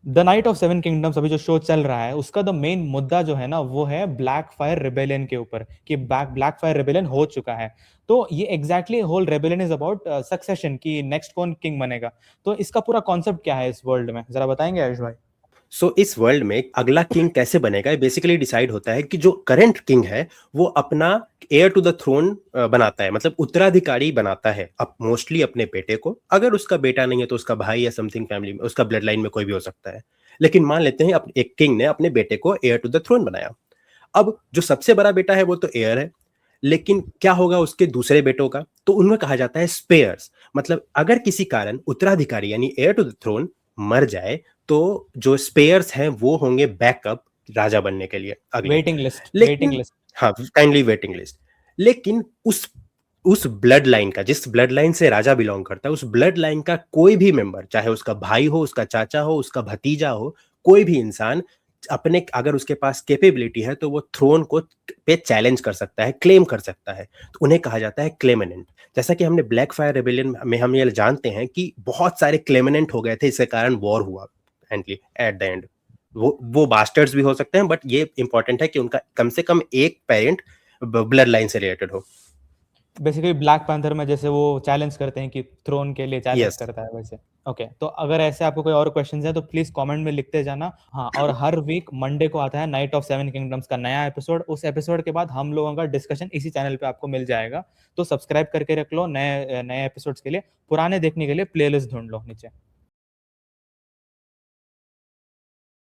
The night of seven kingdoms अभी जो show चल रहा है उसका द मेन मुद्दा जो है ना वो है ब्लैक फायर रिबेलियन के ऊपर, कि ब्लैक फायर रिबेलियन हो चुका है। तो ये exactly whole rebellion is about succession, कि नेक्स्ट कौन किंग बनेगा। तो इसका पूरा कॉन्सेप्ट क्या है इस वर्ल्ड में, जरा बताएंगे आयुष भाई। सो इस वर्ल्ड में अगला किंग कैसे बनेगा, बेसिकली डिसाइड होता है कि जो करंट किंग है वो अपना एयर टू द थ्रोन बनाता है, मतलब उत्तराधिकारी बनाता है अब मोस्टली अपने बेटे को। अगर उसका बेटा नहीं है तो उसका भाई या समथिंग फैमिली में उसका ब्लड लाइन में कोई भी हो सकता है। लेकिन मान लेते हैं एक किंग ने अपने बेटे को एयर टू द थ्रोन बनाया। अब जो सबसे बड़ा बेटा है वो तो एयर है, लेकिन क्या होगा उसके दूसरे बेटों का, तो उनमें कहा जाता है स्पेयर्स। मतलब अगर किसी कारण उत्तराधिकारी यानी एयर टू द थ्रोन मर जाए तो जो स्पेयर्स हैं वो होंगे बैकअप राजा बनने के लिए अगले। वेटिंग लिस्ट, वेटिंग लेकिन लिस्ट। हाँ, काइंडली वेटिंग लिस्ट। लेकिन उस ब्लड लाइन का, जिस ब्लड लाइन से राजा बिलोंग करता है, उस ब्लड लाइन का कोई भी मेंबर, चाहे उसका भाई हो, उसका चाचा हो, उसका भतीजा हो, कोई भी इंसान अपने, अगर उसके पास कैपेबिलिटी है तो वो थ्रोन को पे चैलेंज कर सकता है, क्लेम कर सकता है। तो उन्हें कहा जाता है क्लेमेनेंट। जैसा कि हमने ब्लैक फायर रेबेलियन में हम ये जानते हैं कि बहुत सारे क्लेमेनेंट हो गए थे, इसके कारण वॉर हुआ एट द एंड। वो बास्टर्ड्स भी हो सकते हैं, बट ये इंपॉर्टेंट है कि उनका कम से कम एक पेरेंट ब्लड लाइन से रिलेटेड हो। बेसिकली ब्लैक पैंथर में जैसे वो चैलेंज करते हैं कि थ्रोन के लिए चैलेंज यस। करता है वैसे। ओके, तो अगर ऐसे आपको कोई और क्वेश्चंस हैं तो प्लीज कमेंट में लिखते जाना। हाँ, और हर वीक मंडे को आता है नाइट ऑफ सेवन किंगडम्स का नया एपिसोड। उस एपिसोड के बाद हम लोगों का डिस्कशन इसी चैनल पे आपको मिल जाएगा। तो सब्सक्राइब करके रख लो नए नए एपिसोड्स के लिए। पुराने देखने के लिए प्लेलिस्ट ढूंढ लो नीचे।